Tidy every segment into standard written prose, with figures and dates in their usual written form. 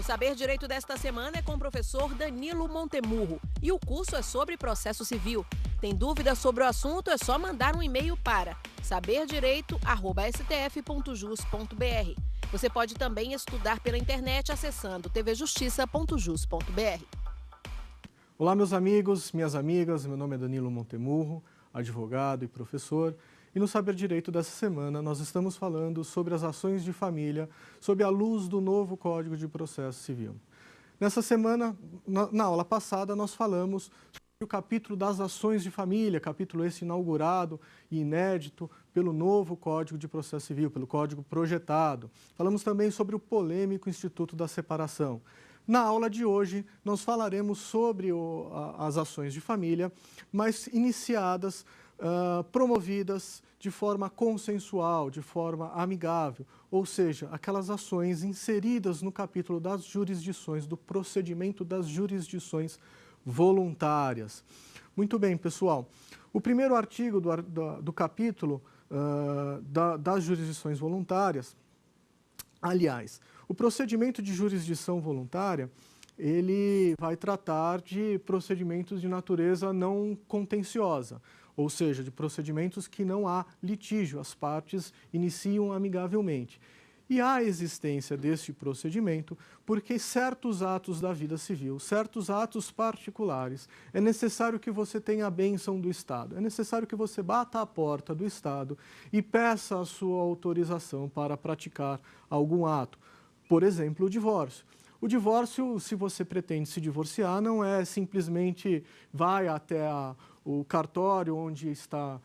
Saber Direito desta semana é com o professor Danilo Montemurro e o curso é sobre processo civil. Tem dúvidas sobre o assunto? É só mandar um e-mail para saberdireito@stf.jus.br. Você pode também estudar pela internet acessando tvjustiça.jus.br. Olá, meus amigos, minhas amigas, meu nome é Danilo Montemurro, advogado e professor. E no Saber Direito dessa semana nós estamos falando sobre as ações de família sob a luz do novo Código de Processo Civil. Nessa semana, na aula passada, nós falamos sobre o capítulo das ações de família, capítulo esse inaugurado e inédito pelo novo Código de Processo Civil, pelo Código projetado. Falamos também sobre o polêmico Instituto da Separação. Na aula de hoje, nós falaremos sobre as ações de família, mas iniciadas, promovidas de forma consensual, de forma amigável, ou seja, aquelas ações inseridas no capítulo das jurisdições, do procedimento das jurisdições voluntárias. Muito bem, pessoal. O primeiro artigo do capítulo das jurisdições voluntárias, aliás, o procedimento de jurisdição voluntária, ele vai tratar de procedimentos de natureza não contenciosa, ou seja, de procedimentos que não há litígio, as partes iniciam amigavelmente. E há a existência deste procedimento porque certos atos da vida civil, certos atos particulares, é necessário que você tenha a bênção do Estado, é necessário que você bata a porta do Estado e peça a sua autorização para praticar algum ato. Por exemplo, o divórcio. O divórcio, se você pretende se divorciar, não é simplesmente vai até o cartório onde está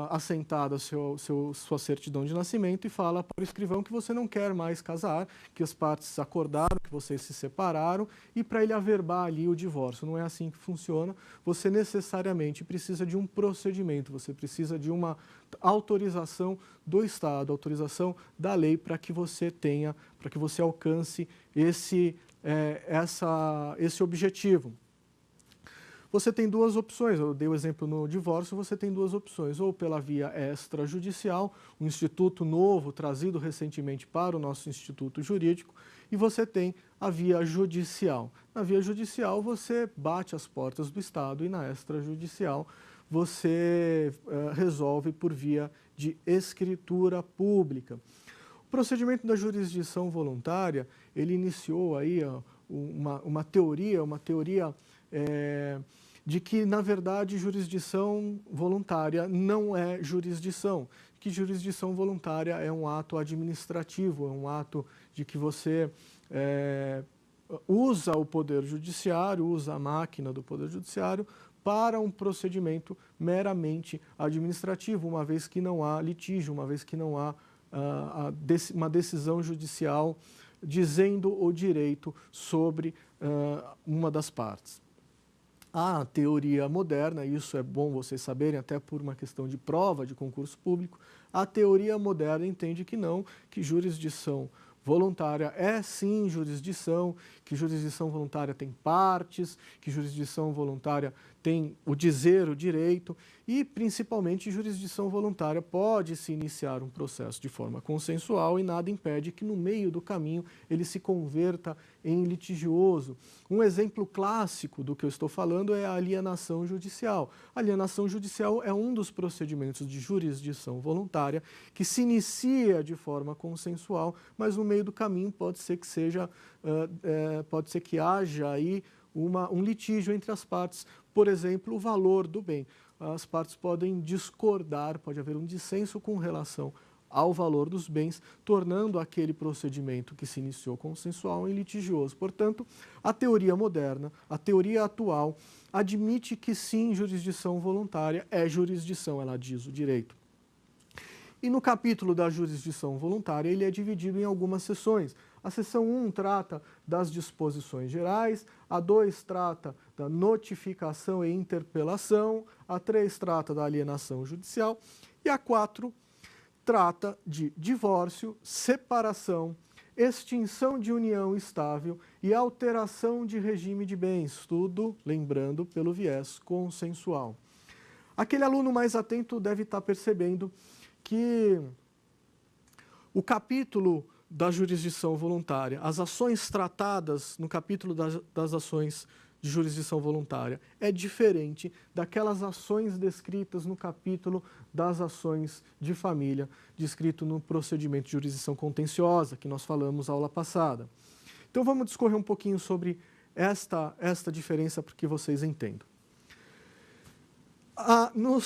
assentada sua certidão de nascimento e fala para o escrivão que você não quer mais casar, que as partes acordaram, que vocês se separaram e para ele averbar ali o divórcio. Não é assim que funciona. Você necessariamente precisa de um procedimento, você precisa de uma autorização do Estado, autorização da lei para que você tenha, para que você alcance esse objetivo. Você tem duas opções, eu dei o exemplo no divórcio, você tem duas opções, ou pela via extrajudicial, um instituto novo trazido recentemente para o nosso instituto jurídico, e você tem a via judicial. Na via judicial você bate as portas do Estado e na extrajudicial você resolve por via de escritura pública. O procedimento da jurisdição voluntária, ele iniciou aí uma teoria de que, na verdade, jurisdição voluntária não é jurisdição, que jurisdição voluntária é um ato administrativo, é um ato de que você usa o Poder Judiciário, usa a máquina do Poder Judiciário para um procedimento meramente administrativo, uma vez que não há litígio, uma vez que não há uma decisão judicial dizendo o direito sobre uma das partes. A teoria moderna, isso é bom vocês saberem, até por uma questão de prova de concurso público, a teoria moderna entende que não, que jurisdição voluntária é sim jurisdição, que jurisdição voluntária tem partes, que jurisdição voluntária tem o dizer o direito e, principalmente, jurisdição voluntária pode se iniciar um processo de forma consensual e nada impede que no meio do caminho ele se converta em litigioso. Um exemplo clássico do que eu estou falando é a alienação judicial. A alienação judicial é um dos procedimentos de jurisdição voluntária que se inicia de forma consensual, mas no meio do caminho pode ser que haja aí um litígio entre as partes, por exemplo, o valor do bem. As partes podem discordar, pode haver um dissenso com relação ao valor dos bens, tornando aquele procedimento que se iniciou consensual em litigioso. Portanto, a teoria moderna, a teoria atual, admite que sim, jurisdição voluntária é jurisdição, ela diz o direito. E no capítulo da jurisdição voluntária, ele é dividido em algumas seções. A seção 1 trata das disposições gerais, a 2 trata da notificação e interpelação, a 3 trata da alienação judicial e a 4 trata de divórcio, separação, extinção de união estável e alteração de regime de bens, tudo, lembrando, pelo viés consensual. Aquele aluno mais atento deve estar percebendo que o capítulo da jurisdição voluntária, as ações tratadas no capítulo das ações de jurisdição voluntária é diferente daquelas ações descritas no capítulo das ações de família, descrito no procedimento de jurisdição contenciosa, que nós falamos na aula passada. Então vamos discorrer um pouquinho sobre esta diferença para que vocês entendam.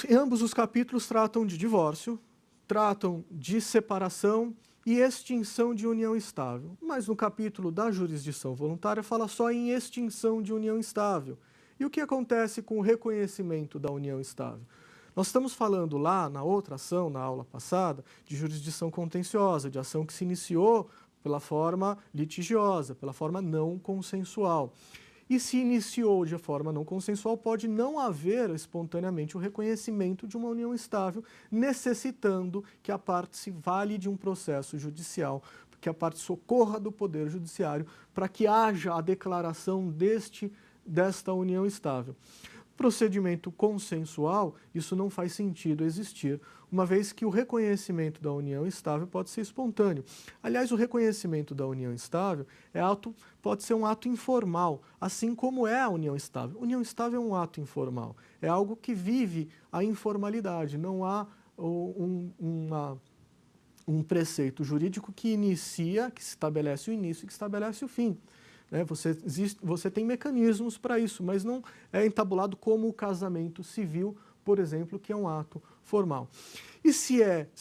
Em ambos os capítulos tratam de divórcio, tratam de separação e extinção de união estável. Mas no capítulo da jurisdição voluntária fala só em extinção de união estável. E o que acontece com o reconhecimento da união estável? Nós estamos falando lá na outra ação, na aula passada, de jurisdição contenciosa, de ação que se iniciou pela forma litigiosa, pela forma não consensual. E se iniciou de forma não consensual, pode não haver espontaneamente o reconhecimento de uma união estável, necessitando que a parte se vale de um processo judicial, que a parte socorra do Poder Judiciário para que haja a declaração desta união estável. Procedimento consensual, isso não faz sentido existir, uma vez que o reconhecimento da união estável pode ser espontâneo. Aliás, o reconhecimento da união estável pode ser um ato informal, assim como é a união estável. União estável é um ato informal, é algo que vive a informalidade, não há um preceito jurídico que inicia, que estabelece o início e que estabelece o fim. Você tem mecanismos para isso, mas não é entabulado como o casamento civil, por exemplo, que é um ato formal. E se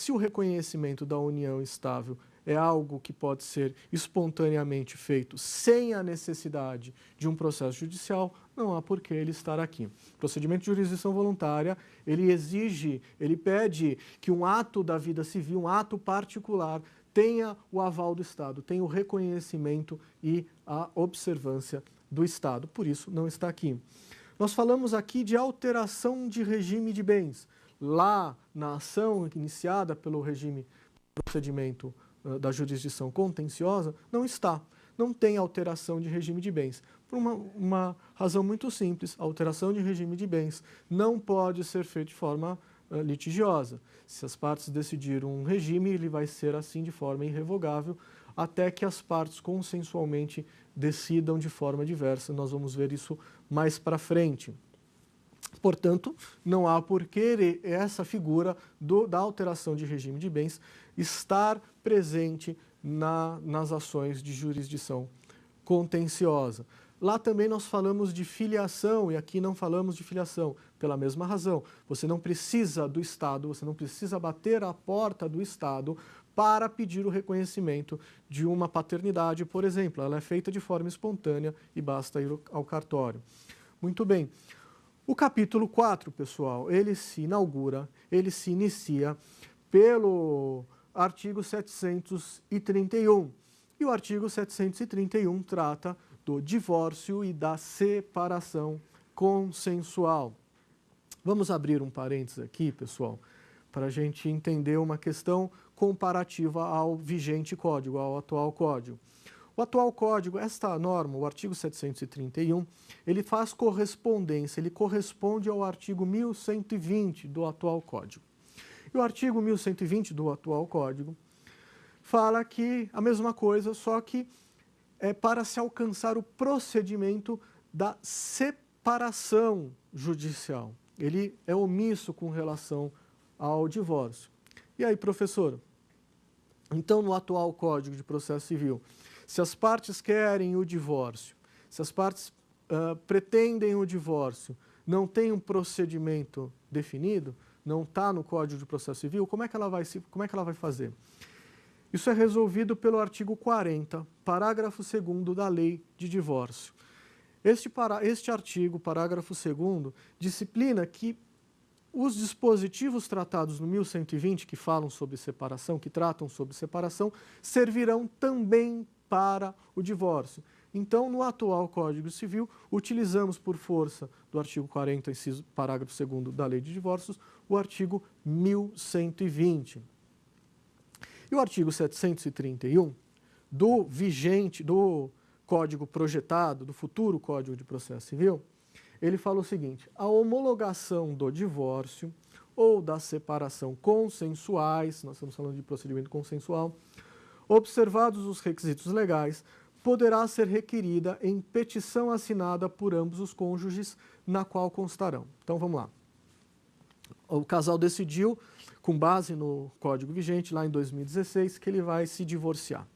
o reconhecimento da união estável é algo que pode ser espontaneamente feito sem a necessidade de um processo judicial, não há por que ele estar aqui. O procedimento de jurisdição voluntária, ele pede que um ato da vida civil, um ato particular, tenha o aval do Estado, tenha o reconhecimento e a observância do Estado. Por isso, não está aqui. Nós falamos aqui de alteração de regime de bens. Lá, na ação iniciada pelo procedimento da jurisdição contenciosa, não está. Não tem alteração de regime de bens. Por uma razão muito simples, a alteração de regime de bens não pode ser feita de forma litigiosa. Se as partes decidiram um regime, ele vai ser assim de forma irrevogável, até que as partes consensualmente decidam de forma diversa. Nós vamos ver isso mais para frente. Portanto, não há por que essa figura da alteração de regime de bens estar presente nas ações de jurisdição contenciosa. Lá também nós falamos de filiação e aqui não falamos de filiação, pela mesma razão. Você não precisa do Estado, você não precisa bater a porta do Estado para pedir o reconhecimento de uma paternidade, por exemplo. Ela é feita de forma espontânea e basta ir ao cartório. Muito bem. O capítulo 4, pessoal, ele se inicia pelo artigo 731. E o artigo 731 trata do divórcio e da separação consensual. Vamos abrir um parênteses aqui, pessoal, para a gente entender uma questão comparativa ao vigente código, ao atual código. O atual código, esta norma, o artigo 731, ele faz correspondência, ele corresponde ao artigo 1120 do atual código. E o artigo 1120 do atual código fala que a mesma coisa, só que é para se alcançar o procedimento da separação judicial. Ele é omisso com relação ao divórcio. E aí, professor? Então, no atual Código de Processo Civil, se as partes querem o divórcio, se as partes pretendem o divórcio, não tem um procedimento definido, não está no Código de Processo Civil, como é que ela vai fazer? Isso é resolvido pelo artigo 40, parágrafo 2º da Lei de Divórcio. Este artigo, parágrafo 2º, disciplina que os dispositivos tratados no 1120, que falam sobre separação, que tratam sobre separação, servirão também para o divórcio. Então, no atual Código Civil, utilizamos por força do artigo 40, inciso, parágrafo 2º da Lei de Divórcios, o artigo 1120. E o artigo 731 do Código projetado, do futuro Código de Processo Civil, ele fala o seguinte: a homologação do divórcio ou da separação consensuais, nós estamos falando de procedimento consensual, Observados os requisitos legais, poderá ser requerida em petição assinada por ambos os cônjuges, na qual constarão. Então, vamos lá. O casal decidiu, com base no Código vigente, lá em 2016, que ele vai se divorciar.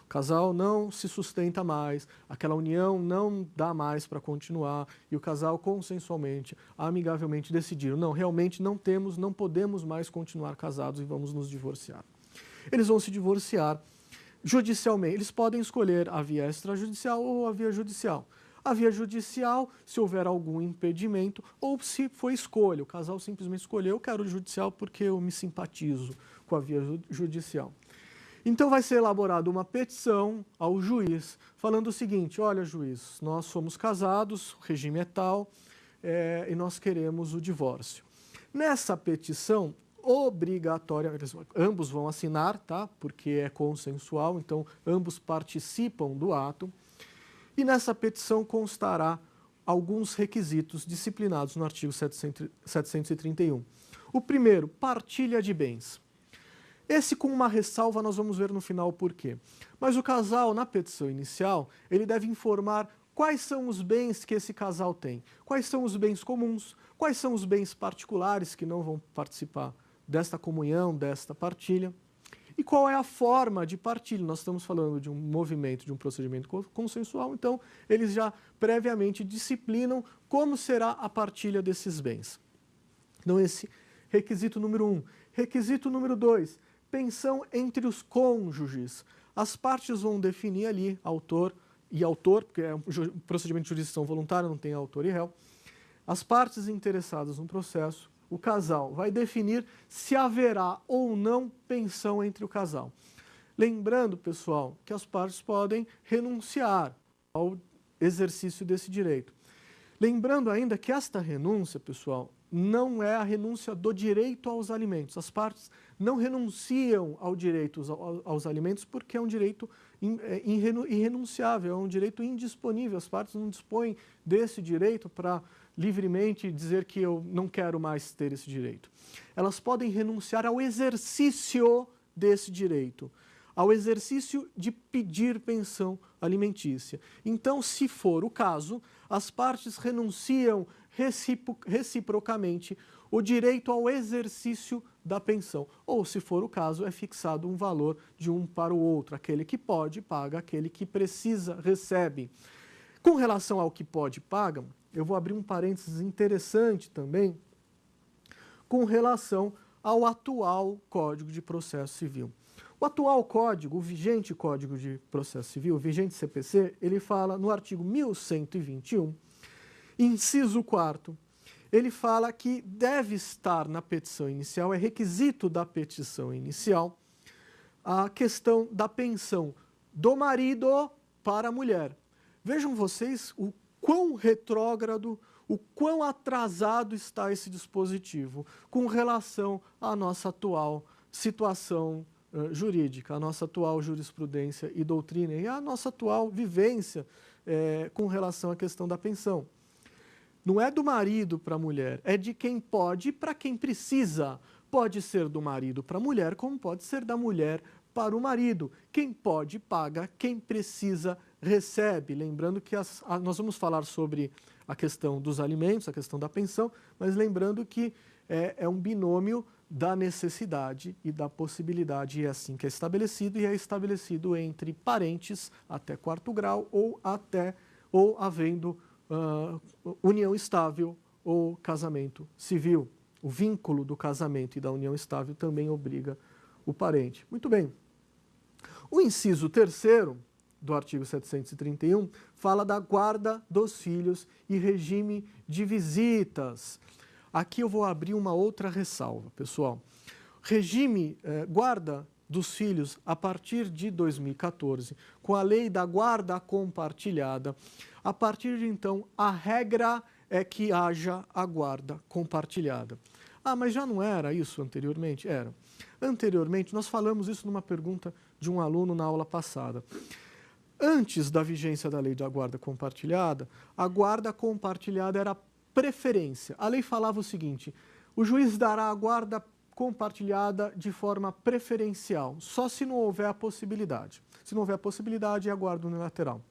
O casal não se sustenta mais, aquela união não dá mais para continuar, e o casal consensualmente, amigavelmente decidiram, não, realmente não podemos mais continuar casados e vamos nos divorciar. Eles vão se divorciar judicialmente, eles podem escolher a via extrajudicial ou a via judicial. A via judicial, se houver algum impedimento, ou se for escolha, o casal simplesmente escolheu, eu quero o judicial porque eu me simpatizo com a via judicial. Então vai ser elaborada uma petição ao juiz, falando o seguinte, olha juiz, nós somos casados, o regime é tal, e nós queremos o divórcio. Nessa petição, obrigatoriamente, ambos vão assinar, tá? Porque é consensual, então ambos participam do ato, e nessa petição constará alguns requisitos disciplinados no artigo 731. O primeiro, partilha de bens. Esse, com uma ressalva, nós vamos ver no final o porquê. Mas o casal, na petição inicial, ele deve informar quais são os bens que esse casal tem, quais são os bens comuns, quais são os bens particulares que não vão participar desta comunhão, desta partilha, e qual é a forma de partilha. Nós estamos falando de um movimento, de um procedimento consensual, então eles já previamente disciplinam como será a partilha desses bens. Então esse requisito número 1. Requisito número 2. Pensão entre os cônjuges. As partes vão definir ali autor e autor, porque é um procedimento de jurisdição voluntária, não tem autor e réu. As partes interessadas no processo, o casal vai definir se haverá ou não pensão entre o casal. Lembrando, pessoal, que as partes podem renunciar ao exercício desse direito. Lembrando ainda que esta renúncia, pessoal, não é a renúncia do direito aos alimentos. As partes não renunciam ao direito aos alimentos porque é um direito irrenunciável, é um direito indisponível. As partes não dispõem desse direito para livremente dizer que eu não quero mais ter esse direito. Elas podem renunciar ao exercício desse direito, ao exercício de pedir pensão alimentícia. Então, se for o caso, as partes renunciam reciprocamente o direito ao exercício da pensão. Ou, se for o caso, é fixado um valor de um para o outro. Aquele que pode, paga. Aquele que precisa, recebe. Com relação ao que pode, paga, eu vou abrir um parênteses interessante também com relação ao atual Código de Processo Civil. O atual código, o vigente Código de Processo Civil, o vigente CPC, ele fala no artigo 1121, inciso 4º, ele fala que deve estar na petição inicial, é requisito da petição inicial, a questão da pensão do marido para a mulher. Vejam vocês o quão retrógrado, o quão atrasado está esse dispositivo com relação à nossa atual situação jurídica, a nossa atual jurisprudência e doutrina e a nossa atual vivência com relação à questão da pensão. Não é do marido para a mulher, é de quem pode para quem precisa. Pode ser do marido para a mulher, como pode ser da mulher para o marido. Quem pode, paga, quem precisa, recebe. Lembrando que nós vamos falar sobre a questão dos alimentos, a questão da pensão, mas lembrando que é um binômio da necessidade e da possibilidade, e é assim que é estabelecido, e é estabelecido entre parentes até 4º grau ou havendo união estável ou casamento civil. O vínculo do casamento e da união estável também obriga o parente. Muito bem. O inciso 3º do artigo 731 fala da guarda dos filhos e regime de visitas. Aqui eu vou abrir uma outra ressalva, pessoal. Regime guarda dos filhos a partir de 2014, com a lei da guarda compartilhada. A partir de então, a regra é que haja a guarda compartilhada. Ah, mas já não era isso anteriormente? Era. Anteriormente, nós falamos isso numa pergunta de um aluno na aula passada. Antes da vigência da lei da guarda compartilhada, a guarda compartilhada era preferência. A lei falava o seguinte: o juiz dará a guarda compartilhada de forma preferencial, só se não houver a possibilidade. Se não houver a possibilidade, é a guarda unilateral.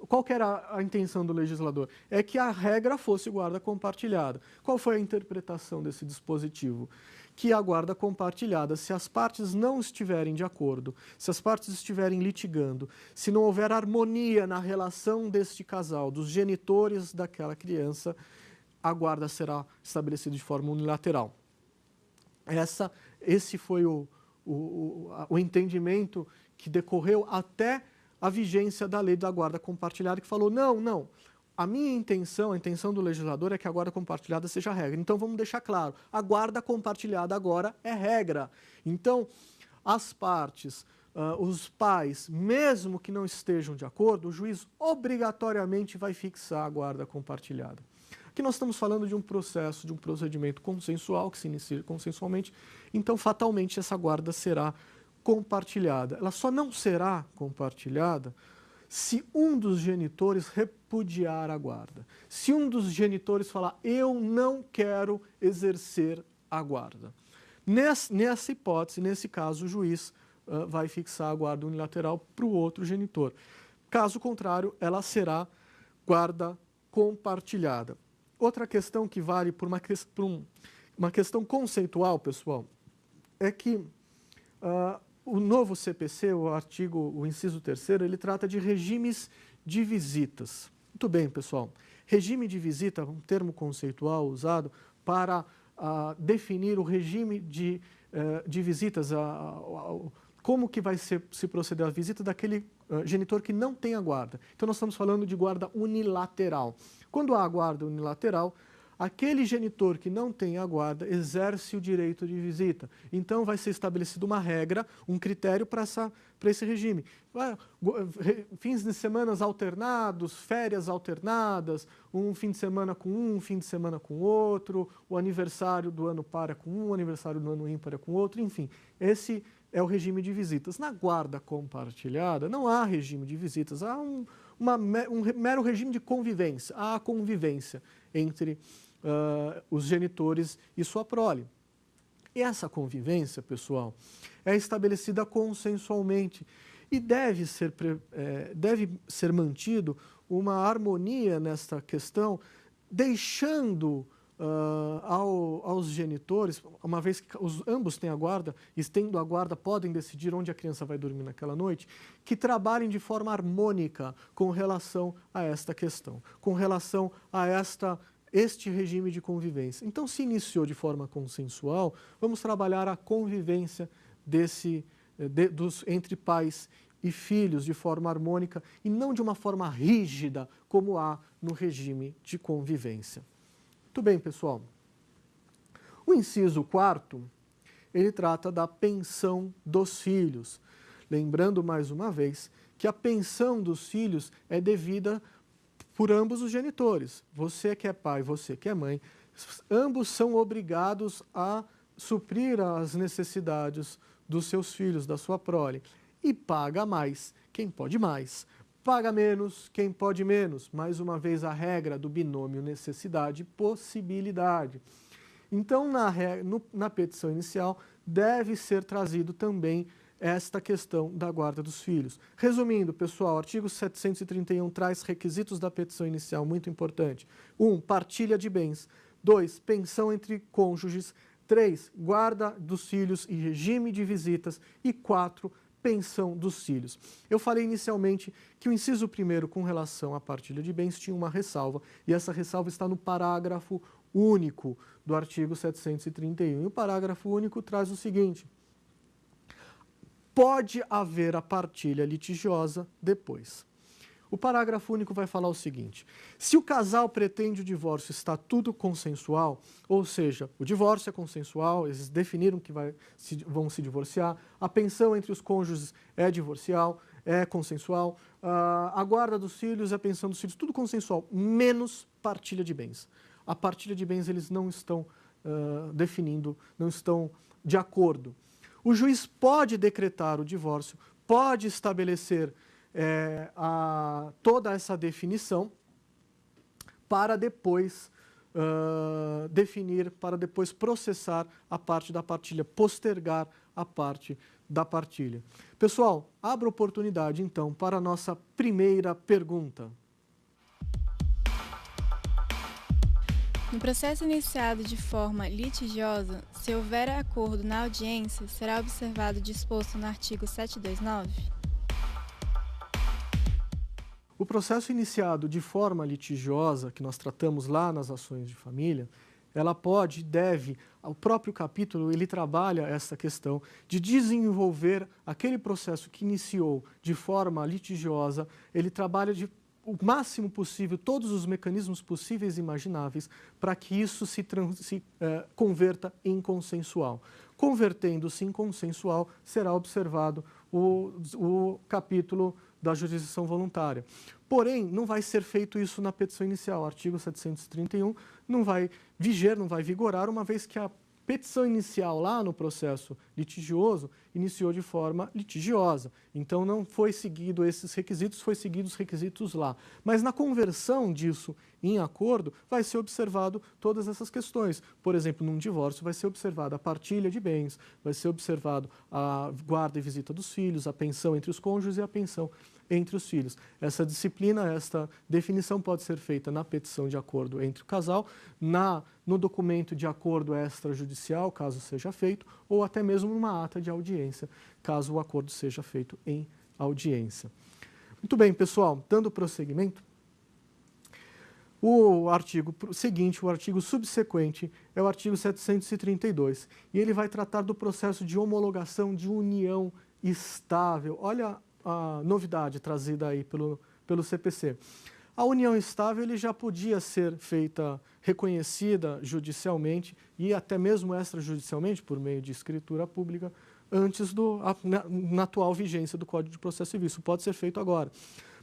Qual que era a intenção do legislador? É que a regra fosse guarda compartilhada. Qual foi a interpretação desse dispositivo? Que a guarda compartilhada, se as partes não estiverem de acordo, se as partes estiverem litigando, se não houver harmonia na relação deste casal, dos genitores daquela criança, a guarda será estabelecida de forma unilateral. Esse foi o entendimento que decorreu até a vigência da lei da guarda compartilhada, que falou, não, a minha intenção, a intenção do legislador é que a guarda compartilhada seja a regra. Então, vamos deixar claro, a guarda compartilhada agora é regra. Então, as partes, os pais, mesmo que não estejam de acordo, o juiz obrigatoriamente vai fixar a guarda compartilhada. Aqui nós estamos falando de um processo, de um procedimento consensual, que se inicia consensualmente, então, fatalmente, essa guarda será compartilhada. Ela só não será compartilhada se um dos genitores repudiar a guarda. Se um dos genitores falar, eu não quero exercer a guarda. Nessa hipótese, nesse caso, o juiz vai fixar a guarda unilateral para o outro genitor. Caso contrário, ela será guarda compartilhada. Outra questão que vale por uma questão conceitual, pessoal, é que o novo CPC, o inciso 3º, ele trata de regimes de visitas. Muito bem, pessoal. Regime de visita é um termo conceitual usado para definir o regime de visitas, como que vai se proceder à visita daquele genitor que não tem a guarda. Então, nós estamos falando de guarda unilateral. Quando há guarda unilateral, aquele genitor que não tem a guarda exerce o direito de visita. Então, vai ser estabelecida uma regra, um critério para esse regime. Fins de semana alternados, férias alternadas, um fim de semana com um fim de semana com outro, o aniversário do ano par é com um, o aniversário do ano ímpar é com outro, enfim. Esse é o regime de visitas. Na guarda compartilhada, não há regime de visitas, há um mero regime de convivência. Há a convivência entre os genitores e sua prole. E essa convivência, pessoal, é estabelecida consensualmente e deve ser mantido uma harmonia nesta questão, deixando aos genitores, uma vez que ambos têm a guarda, e tendo a guarda podem decidir onde a criança vai dormir naquela noite, que trabalhem de forma harmônica com relação a esta questão, com relação a este regime de convivência. Então, se iniciou de forma consensual, vamos trabalhar a convivência entre pais e filhos de forma harmônica e não de uma forma rígida, como há no regime de convivência. Muito bem, pessoal. O inciso 4º, ele trata da pensão dos filhos. Lembrando, mais uma vez, que a pensão dos filhos é devida por ambos os genitores. Você que é pai, você que é mãe, ambos são obrigados a suprir as necessidades dos seus filhos, da sua prole. E paga mais quem pode mais. Paga menos quem pode menos. Mais uma vez, a regra do binômio necessidade-possibilidade. Então, na petição inicial, deve ser trazido também esta questão da guarda dos filhos. Resumindo, pessoal, o artigo 731 traz requisitos da petição inicial, muito importante. 1. Partilha de bens. 2. Pensão entre cônjuges. 3. Guarda dos filhos e regime de visitas. E 4. Pensão dos filhos. Eu falei inicialmente que o inciso 1º, com relação à partilha de bens, tinha uma ressalva, e essa ressalva está no parágrafo único do artigo 731. E o parágrafo único traz o seguinte: pode haver a partilha litigiosa depois. O parágrafo único vai falar o seguinte: se o casal pretende o divórcio, está tudo consensual, ou seja, o divórcio é consensual, eles definiram que vão se divorciar, a pensão entre os cônjuges é consensual, a guarda dos filhos, a pensão dos filhos, tudo consensual, menos partilha de bens. A partilha de bens eles não estão definindo, não estão de acordo. O juiz pode decretar o divórcio, pode estabelecer toda essa definição para depois definir para depois processar a parte da partilha, postergar a parte da partilha. Pessoal, abra oportunidade então para a nossa primeira pergunta. No processo iniciado de forma litigiosa, se houver acordo na audiência, será observado o disposto no artigo 729? O processo iniciado de forma litigiosa, que nós tratamos lá nas ações de família, ela pode e deve, o próprio capítulo, ele trabalha essa questão de desenvolver aquele processo que iniciou de forma litigiosa, ele trabalha o máximo possível, todos os mecanismos possíveis e imagináveis, para que isso se converta em consensual. Convertendo-se em consensual, será observado o capítulo da jurisdição voluntária. Porém, não vai ser feito isso na petição inicial. O artigo 731 não vai vigorar, uma vez que a petição inicial lá no processo litigioso iniciou de forma litigiosa. Então, não foi seguido esses requisitos, foi seguidos os requisitos lá. Mas na conversão disso em acordo, vai ser observado todas essas questões. Por exemplo, num divórcio, vai ser observada a partilha de bens, vai ser observado a guarda e visita dos filhos, a pensão entre os cônjuges e a pensão entre os filhos. Essa disciplina, esta definição pode ser feita na petição de acordo entre o casal, no documento de acordo extrajudicial, caso seja feito, ou até mesmo numa ata de audiência, caso o acordo seja feito em audiência. Muito bem, pessoal, dando prosseguimento, o artigo seguinte, o artigo subsequente, é o artigo 732, e ele vai tratar do processo de homologação de união estável. Olha a novidade trazida aí pelo CPC. A união estável ele já podia ser feita, reconhecida judicialmente e até mesmo extrajudicialmente, por meio de escritura pública, antes na atual vigência do Código de Processo Civil. Isso pode ser feito agora.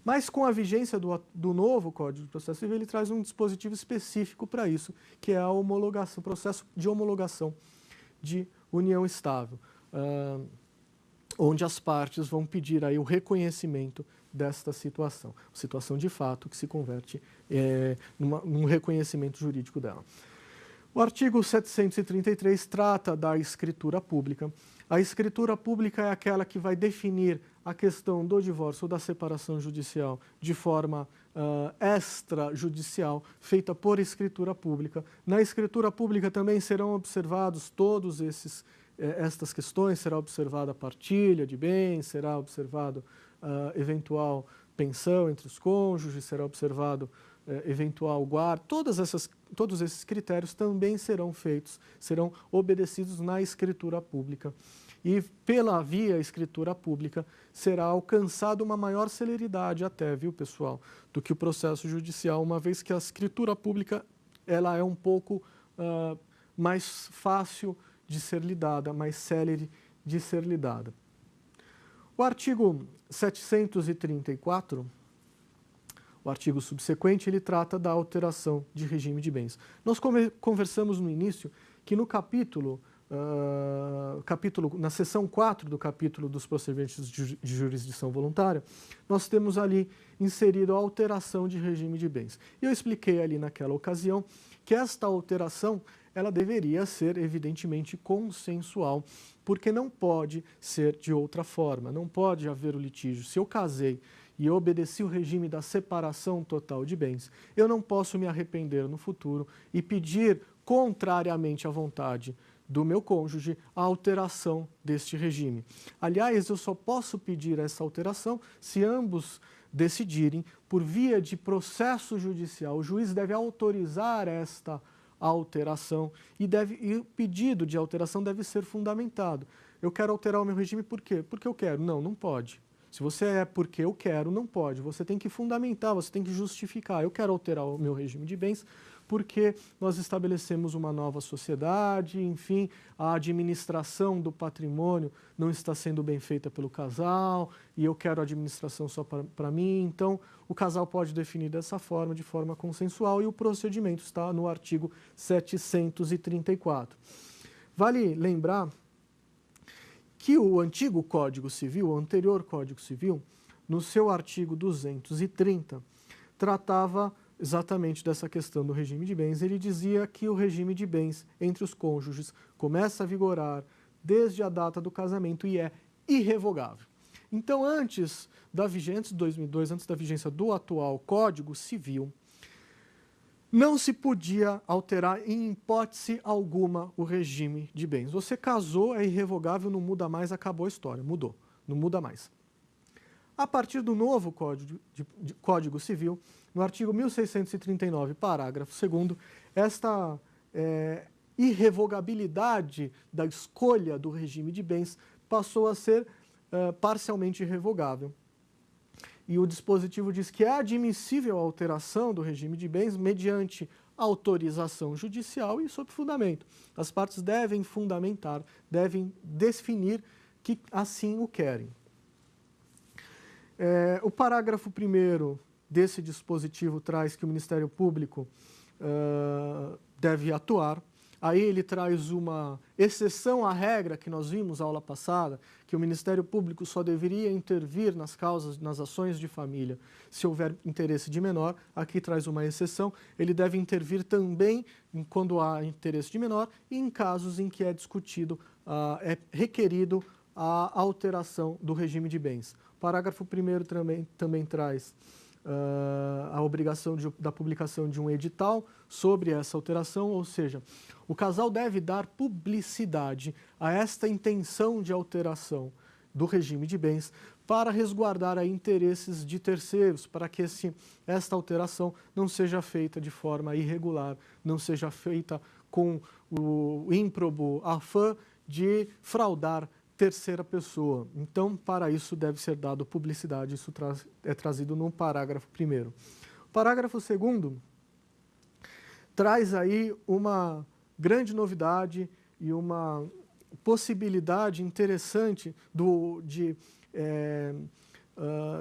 Mas com a vigência do novo Código de Processo Civil, ele traz um dispositivo específico para isso, que é a homologação, o processo de homologação de união estável, onde as partes vão pedir aí o reconhecimento desta situação de fato que se converte num reconhecimento jurídico dela. O artigo 733 trata da escritura pública. A escritura pública é aquela que vai definir a questão do divórcio ou da separação judicial de forma extrajudicial, feita por escritura pública. Na escritura pública também serão observados todos estas questões, será observada a partilha de bens, será observado eventual pensão entre os cônjuges, será observado eventual guarda, todos esses critérios também serão obedecidos na escritura pública. E pela via escritura pública será alcançada uma maior celeridade até, viu, pessoal, do que o processo judicial, uma vez que a escritura pública ela é um pouco mais fácil de ser lidada, mais célere de ser lidada. O artigo 734, o artigo subsequente, ele trata da alteração de regime de bens. Nós conversamos no início que no na seção 4 do capítulo dos procedimentos de jurisdição voluntária, nós temos ali inserido a alteração de regime de bens. E eu expliquei ali naquela ocasião que esta alteração ela deveria ser evidentemente consensual, porque não pode ser de outra forma, não pode haver o litígio. Se eu casei e eu obedeci o regime da separação total de bens, eu não posso me arrepender no futuro e pedir, contrariamente à vontade do meu cônjuge, a alteração deste regime. Aliás, eu só posso pedir essa alteração se ambos decidirem por via de processo judicial. O juiz deve autorizar esta alteração e o pedido de alteração deve ser fundamentado. Eu quero alterar o meu regime por quê? Porque eu quero. Não, não pode. Se você é porque eu quero, não pode. Você tem que fundamentar, você tem que justificar. Eu quero alterar o meu regime de bens porque nós estabelecemos uma nova sociedade, enfim, a administração do patrimônio não está sendo bem feita pelo casal e eu quero a administração só para mim. Então, o casal pode definir dessa forma, de forma consensual, e o procedimento está no artigo 734. Vale lembrar que o antigo Código Civil, o anterior Código Civil, no seu artigo 230, tratava exatamente dessa questão do regime de bens. Ele dizia que o regime de bens entre os cônjuges começa a vigorar desde a data do casamento e é irrevogável. Então, antes da vigência de 2002, antes da vigência do atual Código Civil, não se podia alterar em hipótese alguma o regime de bens. Você casou, é irrevogável, não muda mais, acabou a história, mudou, não muda mais. A partir do novo Código Civil, no artigo 1639, parágrafo 2º, esta irrevogabilidade da escolha do regime de bens passou a ser parcialmente irrevogável. E o dispositivo diz que é admissível a alteração do regime de bens mediante autorização judicial e sob fundamento. As partes devem fundamentar, devem definir que assim o querem. O parágrafo 1º desse dispositivo traz que o Ministério Público deve atuar. Aí ele traz uma exceção à regra que nós vimos na aula passada, que o Ministério Público só deveria intervir nas causas, nas ações de família, se houver interesse de menor. Aqui traz uma exceção, ele deve intervir também quando há interesse de menor e em casos em que é discutido, é requerido a alteração do regime de bens. O parágrafo 1º também traz a obrigação da publicação de um edital sobre essa alteração, ou seja, o casal deve dar publicidade a esta intenção de alteração do regime de bens para resguardar aí interesses de terceiros, para que esta alteração não seja feita de forma irregular, não seja feita com o ímprobo afã de fraudar terceira pessoa. Então, para isso deve ser dado publicidade, isso é trazido no parágrafo 1º. O parágrafo 2º traz aí uma grande novidade e uma possibilidade interessante de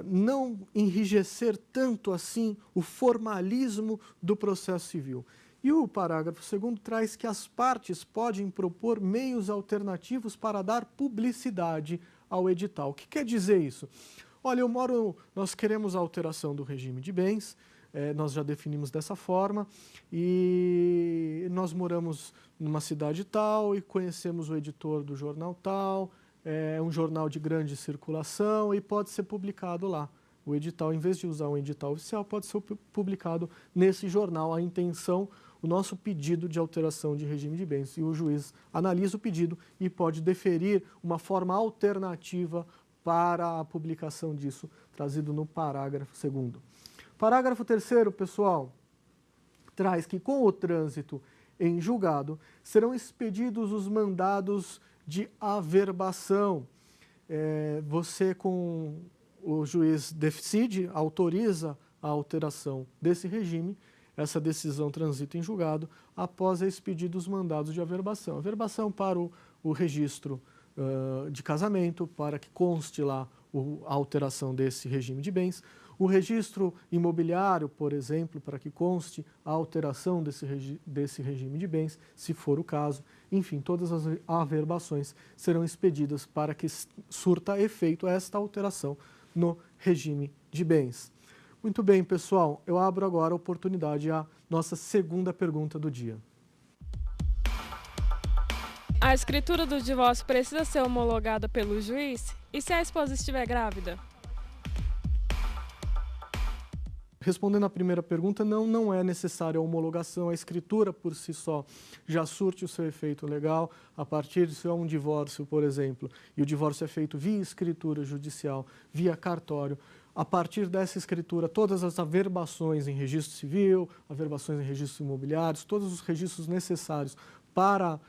não enrijecer tanto assim o formalismo do processo civil. E o parágrafo 2º traz que as partes podem propor meios alternativos para dar publicidade ao edital. O que quer dizer isso? Olha, nós queremos a alteração do regime de bens, nós já definimos dessa forma, e nós moramos numa cidade tal e conhecemos o editor do jornal tal, é um jornal de grande circulação e pode ser publicado lá. O edital, em vez de usar um edital oficial, pode ser publicado nesse jornal. A intenção, o nosso pedido de alteração de regime de bens. E o juiz analisa o pedido e pode deferir uma forma alternativa para a publicação disso, trazido no parágrafo 2º. Parágrafo 3º, pessoal, traz que com o trânsito em julgado serão expedidos os mandados de averbação. O juiz decide, autoriza a alteração desse regime, essa decisão transita em julgado após a expedida dos mandados de averbação. Averbação para o registro de casamento, para que conste lá a alteração desse regime de bens. O registro imobiliário, por exemplo, para que conste a alteração desse regime de bens, se for o caso. Enfim, todas as averbações serão expedidas para que surta efeito esta alteração no regime de bens. Muito bem, pessoal, eu abro agora a oportunidade à nossa segunda pergunta do dia. A escritura do divórcio precisa ser homologada pelo juiz? E se a esposa estiver grávida? Respondendo à primeira pergunta, não é necessária a homologação, a escritura por si só já surte o seu efeito legal. A partir de se é um divórcio, por exemplo, e o divórcio é feito via escritura judicial, via cartório, a partir dessa escritura, todas as averbações em registro civil, averbações em registros imobiliários, todos os registros necessários para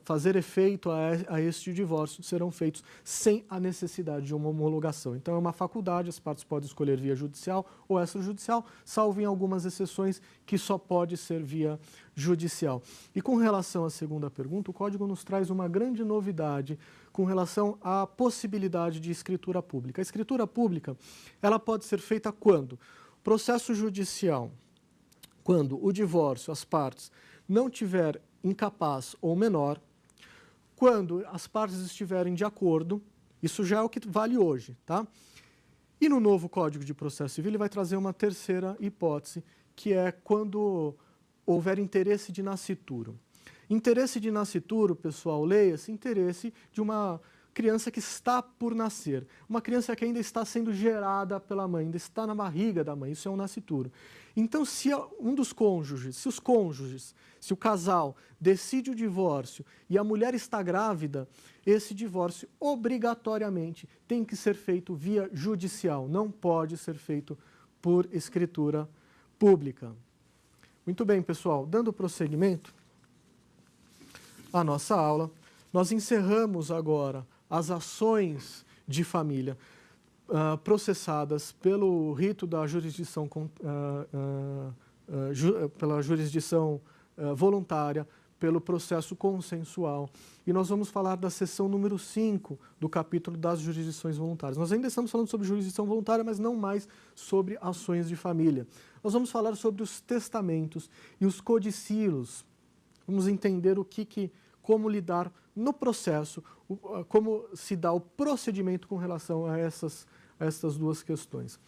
fazer efeito a este divórcio serão feitos sem a necessidade de uma homologação. Então é uma faculdade, as partes podem escolher via judicial ou extrajudicial, salvo em algumas exceções que só pode ser via judicial. E com relação à segunda pergunta, o Código nos traz uma grande novidade com relação à possibilidade de escritura pública. A escritura pública, ela pode ser feita quando? Processo judicial, quando o divórcio, as partes, não tiver incapaz ou menor, quando as partes estiverem de acordo, isso já é o que vale hoje, tá? E no novo Código de Processo Civil ele vai trazer uma terceira hipótese, que é quando houver interesse de nascituro. Interesse de nascituro, pessoal, leia-se, interesse de uma criança que está por nascer. Uma criança que ainda está sendo gerada pela mãe, ainda está na barriga da mãe, isso é um nascituro. Então, se um dos cônjuges, se o casal decide o divórcio e a mulher está grávida, esse divórcio obrigatoriamente tem que ser feito via judicial, não pode ser feito por escritura pública. Muito bem, pessoal, dando prosseguimento à nossa aula, nós encerramos agora as ações de família processadas pelo rito da jurisdição, pela jurisdição voluntária, pelo processo consensual. E nós vamos falar da seção número 5 do capítulo das jurisdições voluntárias. Nós ainda estamos falando sobre jurisdição voluntária, mas não mais sobre ações de família. Nós vamos falar sobre os testamentos e os codicilos. Vamos entender como lidar no processo, como se dá o procedimento com relação a essas duas questões.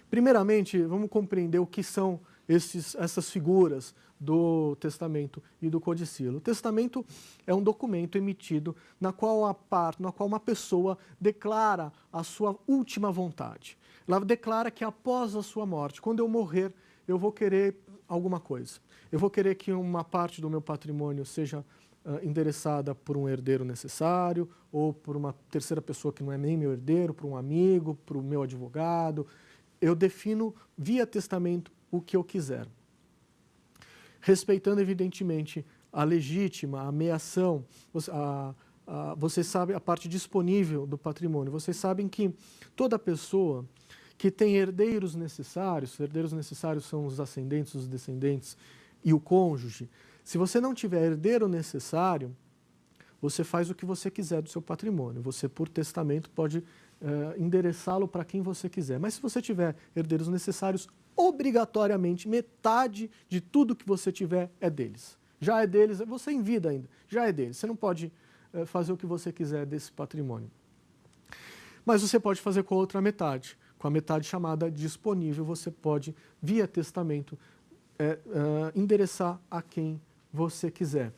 Primeiramente, vamos compreender o que são essas figuras do testamento e do codicilo. O testamento é um documento emitido na qual uma pessoa declara a sua última vontade. Ela declara que após a sua morte, quando eu morrer, eu vou querer alguma coisa. Eu vou querer que uma parte do meu patrimônio seja endereçada por um herdeiro necessário, ou por uma terceira pessoa que não é nem meu herdeiro, por um amigo, por o meu advogado. Eu defino via testamento o que eu quiser. Respeitando, evidentemente, a legítima, a meação, vocês sabem a parte disponível do patrimônio. Vocês sabem que toda pessoa que tem herdeiros necessários são os ascendentes, os descendentes e o cônjuge. Se você não tiver herdeiro necessário, você faz o que você quiser do seu patrimônio. Você, por testamento, pode endereçá-lo para quem você quiser. Mas se você tiver herdeiros necessários, obrigatoriamente, metade de tudo que você tiver é deles. Já é deles, você em vida ainda, já é deles. Você não pode fazer o que você quiser desse patrimônio. Mas você pode fazer com a outra metade. Com a metade chamada disponível, você pode, via testamento, endereçar a quem você quiser.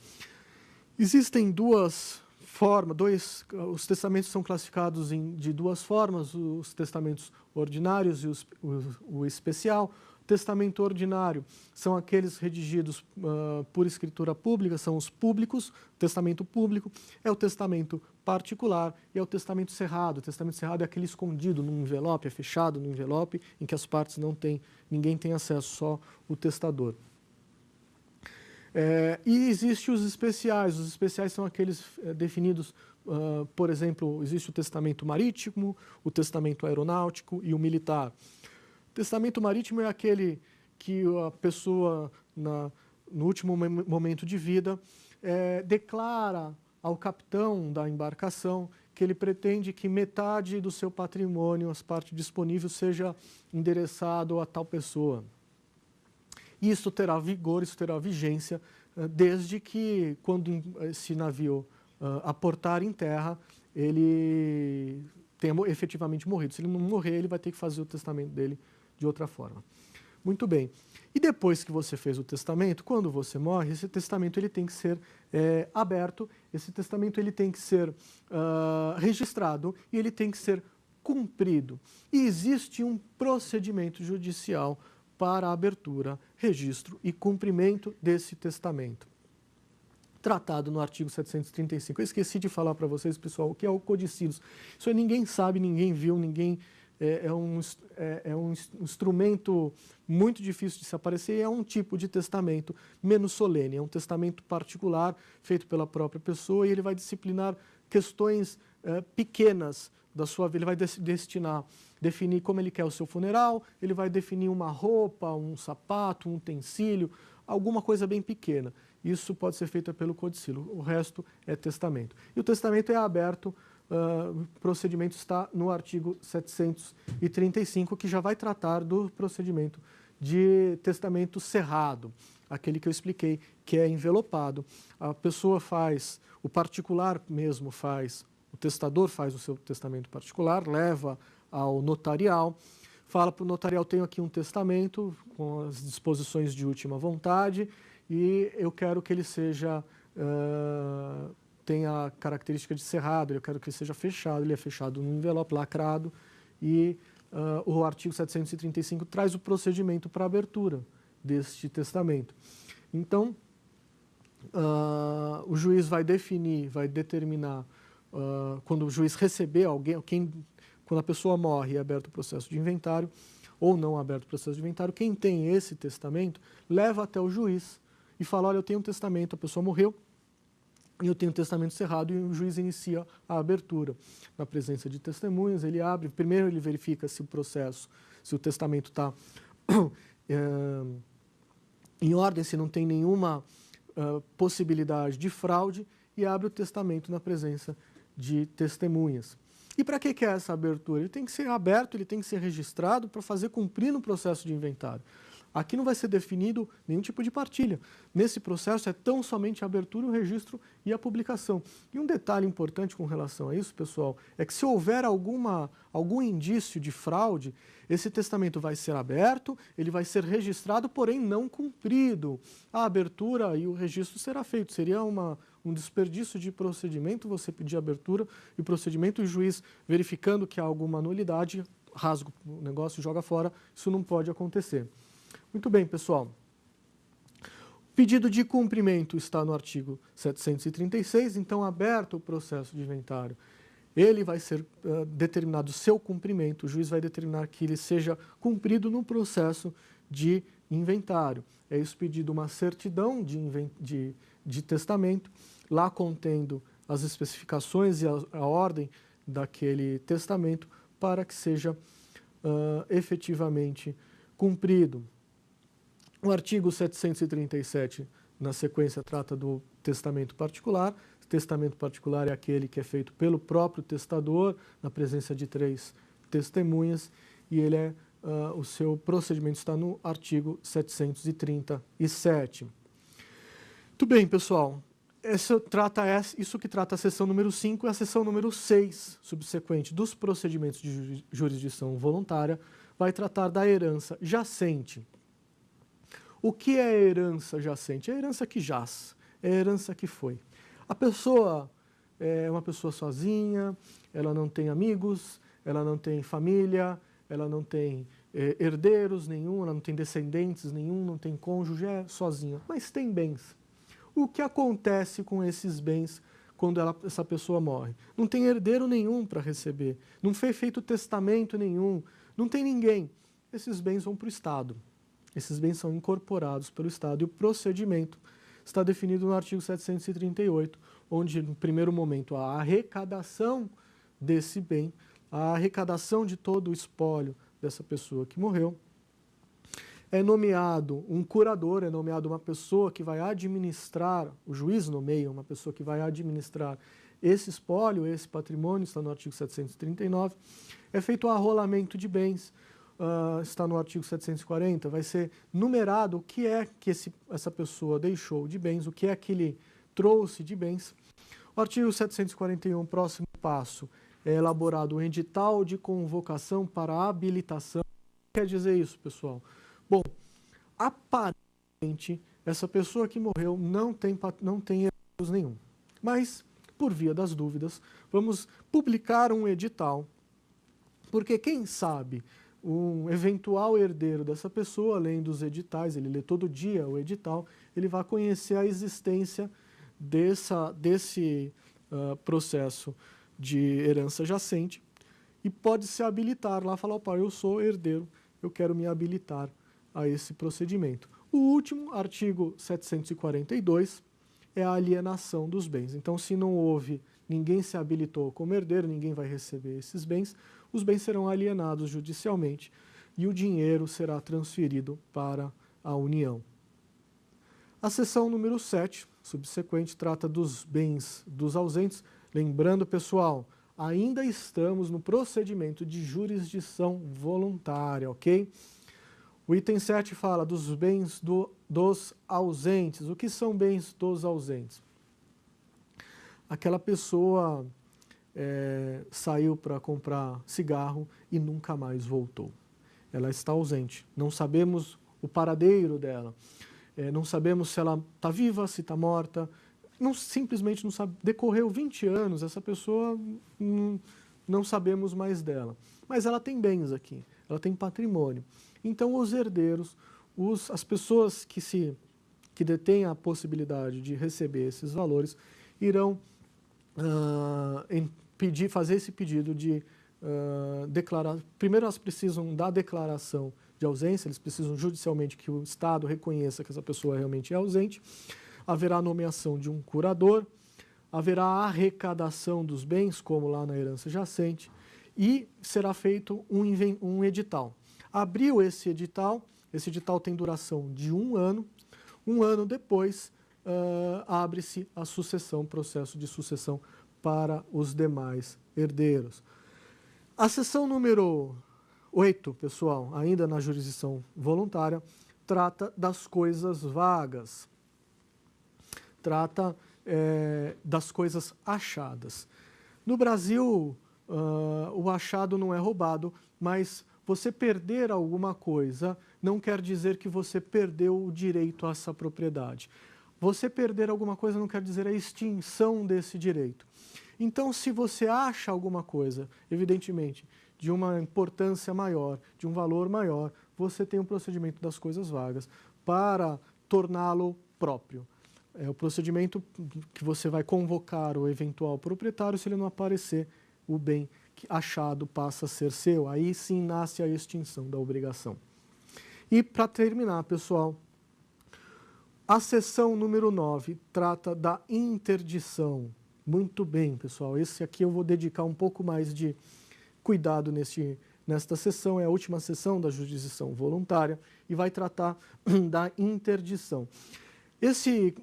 Existem duas formas, os testamentos são classificados de duas formas, os testamentos ordinários e o especial. O testamento ordinário são aqueles redigidos por escritura pública, são os públicos. O testamento público é o testamento particular e é o testamento cerrado. O testamento cerrado é aquele escondido num envelope, é fechado no envelope, em que as partes ninguém tem acesso, só o testador. E existem os especiais. Os especiais são aqueles definidos, por exemplo, existe o testamento marítimo, o testamento aeronáutico e o militar. O testamento marítimo é aquele que a pessoa, no último momento de vida, declara ao capitão da embarcação que ele pretende que metade do seu patrimônio, as partes disponíveis, seja endereçado a tal pessoa. Isso terá vigor, isso terá vigência, desde que, quando esse navio aportar em terra, ele tenha efetivamente morrido. Se ele não morrer, ele vai ter que fazer o testamento dele de outra forma. Muito bem. E depois que você fez o testamento, quando você morre, esse testamento ele tem que ser aberto, esse testamento ele tem que ser registrado e ele tem que ser cumprido. E existe um procedimento judicial para a abertura, registro e cumprimento desse testamento. Tratado no artigo 735. Eu esqueci de falar para vocês, pessoal, o que é o codicílios. Isso aí ninguém sabe, ninguém viu, é um instrumento muito difícil de se aparecer e é um tipo de testamento menos solene. É um testamento particular, feito pela própria pessoa, e ele vai disciplinar questões pequenas da sua vida. Ele vai definir como ele quer o seu funeral, ele vai definir uma roupa, um sapato, um utensílio, alguma coisa bem pequena. Isso pode ser feito pelo codicílio, o resto é testamento. E o testamento é aberto, o procedimento está no artigo 735, que já vai tratar do procedimento de testamento cerrado, aquele que eu expliquei, que é envelopado. A pessoa faz, o particular mesmo faz, o testador faz o seu testamento particular, leva ao notarial, fala para o notarial, tenho aqui um testamento com as disposições de última vontade e eu quero que ele seja, tenha a característica de cerrado, eu quero que ele seja fechado, ele é fechado num envelope lacrado e o artigo 735 traz o procedimento para abertura deste testamento. Então, o juiz vai definir, vai determinar, quando o juiz receber alguém, quando a pessoa morre e é aberto o processo de inventário, ou não aberto o processo de inventário, quem tem esse testamento leva até o juiz e fala, olha, eu tenho um testamento, a pessoa morreu, e eu tenho um testamento cerrado, e o juiz inicia a abertura. Na presença de testemunhas, ele abre, primeiro ele verifica se o processo, se o testamento está em ordem, se não tem nenhuma possibilidade de fraude, e abre o testamento na presença de testemunhas. E para que é essa abertura? Ele tem que ser aberto, ele tem que ser registrado para fazer cumprir no processo de inventário. Aqui não vai ser definido nenhum tipo de partilha. Nesse processo é tão somente a abertura, o registro e a publicação. E um detalhe importante com relação a isso, pessoal, é que se houver algum indício de fraude, esse testamento vai ser aberto, ele vai ser registrado, porém não cumprido. A abertura e o registro será feito. Seria um desperdício de procedimento você pedir abertura e o procedimento, o juiz verificando que há alguma nulidade, rasga o negócio e joga fora. Isso não pode acontecer. Muito bem, pessoal. O pedido de cumprimento está no artigo 736, então, aberto o processo de inventário, ele vai ser determinado o seu cumprimento, o juiz vai determinar que ele seja cumprido no processo de inventário. É expedido uma certidão de testamento, lá contendo as especificações e a ordem daquele testamento, para que seja efetivamente cumprido. O artigo 737, na sequência, trata do testamento particular. O testamento particular é aquele que é feito pelo próprio testador, na presença de 3 testemunhas, e o seu procedimento está no artigo 737. Muito bem, pessoal. Isso que trata a seção número 5 é a seção número 6, subsequente dos procedimentos de jurisdição voluntária, vai tratar da herança jacente. O que é herança jacente? É a herança que jaz, é a herança que foi. A pessoa é uma pessoa sozinha, ela não tem amigos, ela não tem família, ela não tem herdeiros nenhum, ela não tem descendentes nenhum, não tem cônjuge, é sozinha, mas tem bens. O que acontece com esses bens quando essa pessoa morre? Não tem herdeiro nenhum para receber, não foi feito testamento nenhum, não tem ninguém. Esses bens vão para o Estado. Esses bens são incorporados pelo Estado e o procedimento está definido no artigo 738, onde, no primeiro momento, a arrecadação desse bem, a arrecadação de todo o espólio dessa pessoa que morreu, é nomeado um curador, é nomeado uma pessoa que vai administrar, o juiz nomeia uma pessoa que vai administrar esse espólio, esse patrimônio, está no artigo 739, é feito o arrolamento de bens, está no artigo 740, vai ser numerado o que é que essa pessoa deixou de bens, o que é que ele trouxe de bens. O artigo 741, próximo passo, é elaborado um edital de convocação para habilitação. O que quer dizer isso, pessoal? Bom, aparentemente, essa pessoa que morreu não tem herdeiros nenhum. Mas, por via das dúvidas, vamos publicar um edital, porque quem sabe um eventual herdeiro dessa pessoa, além dos editais, ele lê todo dia o edital, ele vai conhecer a existência desse processo de herança jacente e pode se habilitar lá, falar, opa, eu sou herdeiro, eu quero me habilitar a esse procedimento. O último, artigo 742, é a alienação dos bens. Então, se não houve, ninguém se habilitou como herdeiro, ninguém vai receber esses bens, os bens serão alienados judicialmente e o dinheiro será transferido para a União. A seção número 7, subsequente, trata dos bens dos ausentes. Lembrando, pessoal, ainda estamos no procedimento de jurisdição voluntária, ok? O item 7 fala dos bens dos ausentes. O que são bens dos ausentes? Aquela pessoa saiu para comprar cigarro e nunca mais voltou. ela está ausente. Não sabemos o paradeiro dela, não sabemos se ela está viva, se está morta, simplesmente não sabe. Decorreu 20 anos, essa pessoa não sabemos mais dela. Mas ela tem bens aqui, ela tem patrimônio. Então, os herdeiros, as pessoas que detêm a possibilidade de receber esses valores, irão fazer esse pedido de declarar. Primeiro, elas precisam da declaração de ausência, eles precisam judicialmente que o Estado reconheça que essa pessoa realmente é ausente. Haverá a nomeação de um curador, haverá a arrecadação dos bens, como lá na herança jacente, e será feito um edital. Abriu esse edital tem duração de 1 ano. 1 ano depois, abre-se a sucessão, processo de sucessão para os demais herdeiros. A seção número 8, pessoal, ainda na jurisdição voluntária, trata das coisas vagas, trata das coisas achadas. No Brasil, o achado não é roubado, mas você perder alguma coisa não quer dizer que você perdeu o direito a essa propriedade. Você perder alguma coisa não quer dizer a extinção desse direito. Então, se você acha alguma coisa, evidentemente, de uma importância maior, de um valor maior, você tem um procedimento das coisas vagas para torná-lo próprio. É o procedimento que você vai convocar o eventual proprietário. Se ele não aparecer, o bem achado passa a ser seu. Aí sim nasce a extinção da obrigação. E para terminar, pessoal, a seção número 9 trata da interdição. Muito bem, pessoal. Esse aqui eu vou dedicar um pouco mais de cuidado nesta sessão. É a última sessão da jurisdição voluntária e vai tratar da interdição.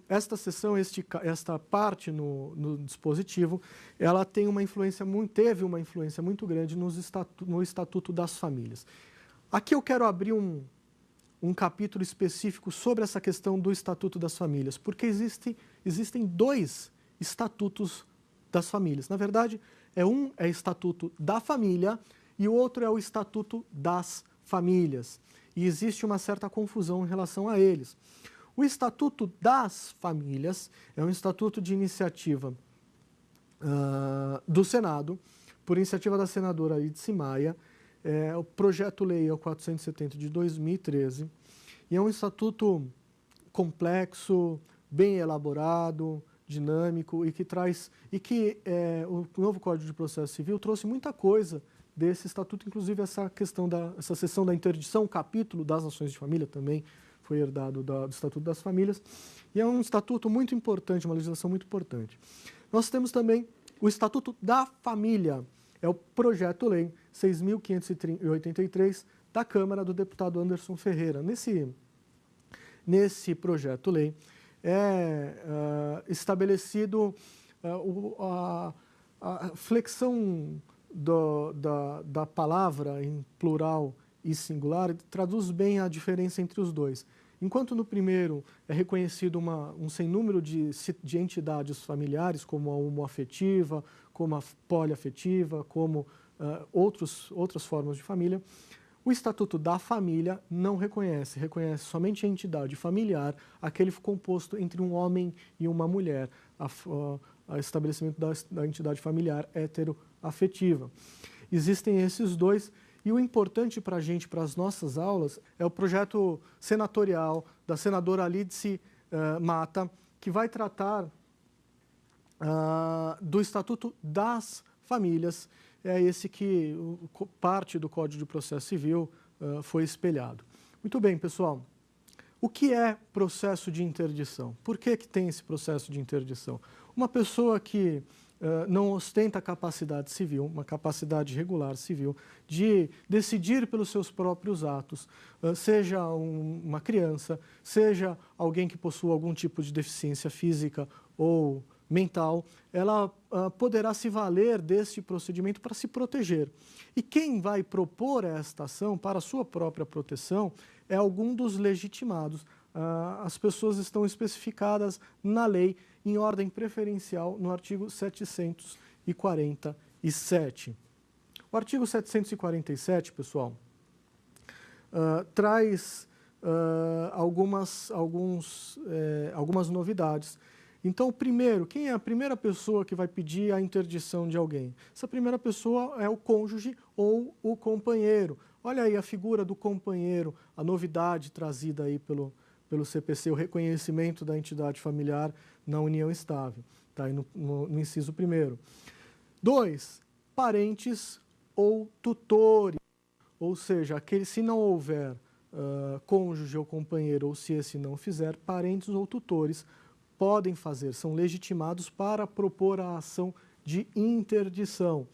Esta sessão, esta parte no dispositivo, ela teve uma influência muito grande no Estatuto das Famílias. Aqui eu quero abrir um capítulo específico sobre essa questão do Estatuto das Famílias, porque existem 2 estatutos das famílias. Na verdade, um é o Estatuto da Família e o outro é o Estatuto das Famílias. E existe uma certa confusão em relação a eles. O Estatuto das Famílias é um estatuto de iniciativa do Senado, por iniciativa da senadora Lídice Maia. O projeto-lei é o 470 de 2013, e é um estatuto complexo, bem elaborado, dinâmico, e que o novo Código de Processo Civil trouxe muita coisa desse estatuto, inclusive essa seção da interdição, o capítulo das ações de família também foi herdado do Estatuto das Famílias, e é um estatuto muito importante, uma legislação muito importante. Nós temos também o Estatuto da Família, é o projeto-lei 6.583 da Câmara do deputado Anderson Ferreira. Nesse projeto-lei é estabelecido a flexão da palavra em plural e singular, traduz bem a diferença entre os dois. Enquanto no primeiro é reconhecido um sem número de entidades familiares, como a homoafetiva, como a poliafetiva, como outras formas de família, o Estatuto da Família não reconhece somente a entidade familiar, aquele composto entre um homem e uma mulher, o estabelecimento da entidade familiar heteroafetiva. Existem esses dois. E o importante para a gente, para as nossas aulas, é o projeto senatorial da senadora Lídice Mata, que vai tratar do Estatuto das Famílias. É esse que parte do Código de Processo Civil foi espelhado. Muito bem, pessoal. O que é processo de interdição? Por que tem esse processo de interdição? Uma pessoa que não ostenta a capacidade civil, uma capacidade regular civil, de decidir pelos seus próprios atos, seja uma criança, seja alguém que possua algum tipo de deficiência física ou mental, ela poderá se valer deste procedimento para se proteger. E quem vai propor esta ação para a sua própria proteção é algum dos legitimados. As pessoas estão especificadas na lei em ordem preferencial no artigo 747. O artigo 747, pessoal, traz algumas novidades. Então, primeiro, quem é a primeira pessoa que vai pedir a interdição de alguém? Essa primeira pessoa é o cônjuge ou o companheiro. Olha aí a figura do companheiro, a novidade trazida aí pelo CPC, o reconhecimento da entidade familiar na união estável, tá aí no inciso 1º. 2, parentes ou tutores, ou seja, se não houver cônjuge ou companheiro, ou se esse não fizer, parentes ou tutores podem fazer, são legitimados para propor a ação de interdição.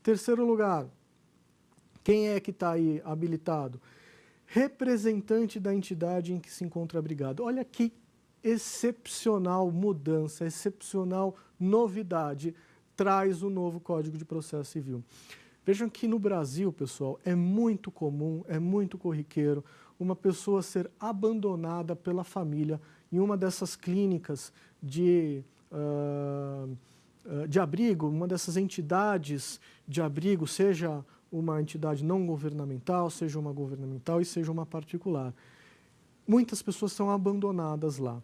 Terceiro lugar, quem é que está aí habilitado? Representante da entidade em que se encontra abrigado. Olha que excepcional mudança, excepcional novidade traz o novo Código de Processo Civil. Vejam que no Brasil, pessoal, é muito comum, é muito corriqueiro uma pessoa ser abandonada pela família em uma dessas clínicas de abrigo, uma dessas entidades de abrigo, seja uma entidade não governamental, seja uma governamental e seja uma particular. Muitas pessoas são abandonadas lá.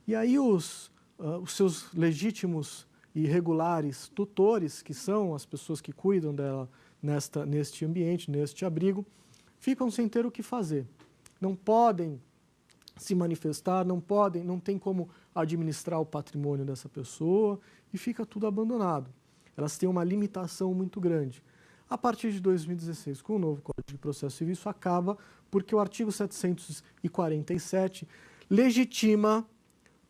E aí os seus legítimos e regulares tutores, que são as pessoas que cuidam dela neste ambiente, neste abrigo, ficam sem ter o que fazer. Não podem se manifestar, não tem como administrar o patrimônio dessa pessoa e fica tudo abandonado. Elas têm uma limitação muito grande. A partir de 2016, com o novo Código de Processo Civil, isso acaba porque o artigo 747 legitima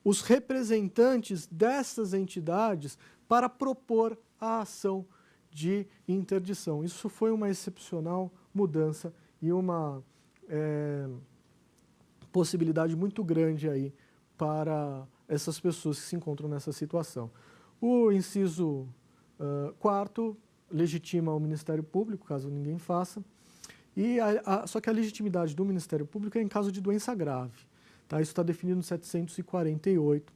os representantes dessas entidades para propor a ação de interdição. Isso foi uma excepcional mudança e uma possibilidade muito grande aí para essas pessoas que se encontram nessa situação. O inciso 4º legitima o Ministério Público, caso ninguém faça, só que a legitimidade do Ministério Público é em caso de doença grave. Tá? Isso está definido no 748,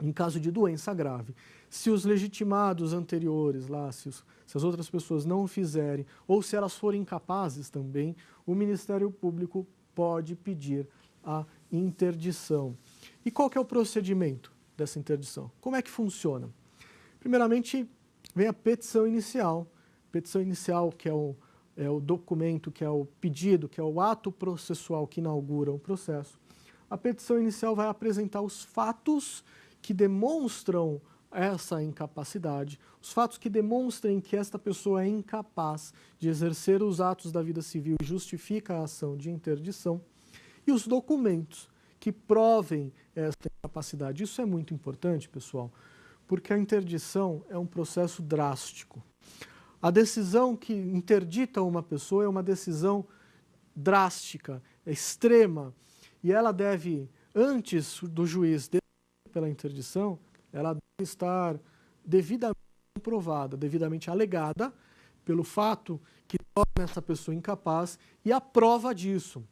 em caso de doença grave. Se os legitimados anteriores, lá, se as outras pessoas não o fizerem, ou se elas forem incapazes também, o Ministério Público pode pedir a interdição. E qual que é o procedimento dessa interdição? Como é que funciona? Primeiramente, vem a petição inicial. Petição inicial, que é o documento, que é o pedido, que é o ato processual que inaugura o processo. A petição inicial vai apresentar os fatos que demonstram essa incapacidade, os fatos que demonstrem que esta pessoa é incapaz de exercer os atos da vida civil e justifica a ação de interdição, e os documentos que provem esta incapacidade. Isso é muito importante, pessoal, porque a interdição é um processo drástico. A decisão que interdita uma pessoa é uma decisão drástica, extrema, e ela deve, antes do juiz decidir pela interdição, ela deve estar devidamente comprovada, devidamente alegada pelo fato que torna essa pessoa incapaz e a prova disso.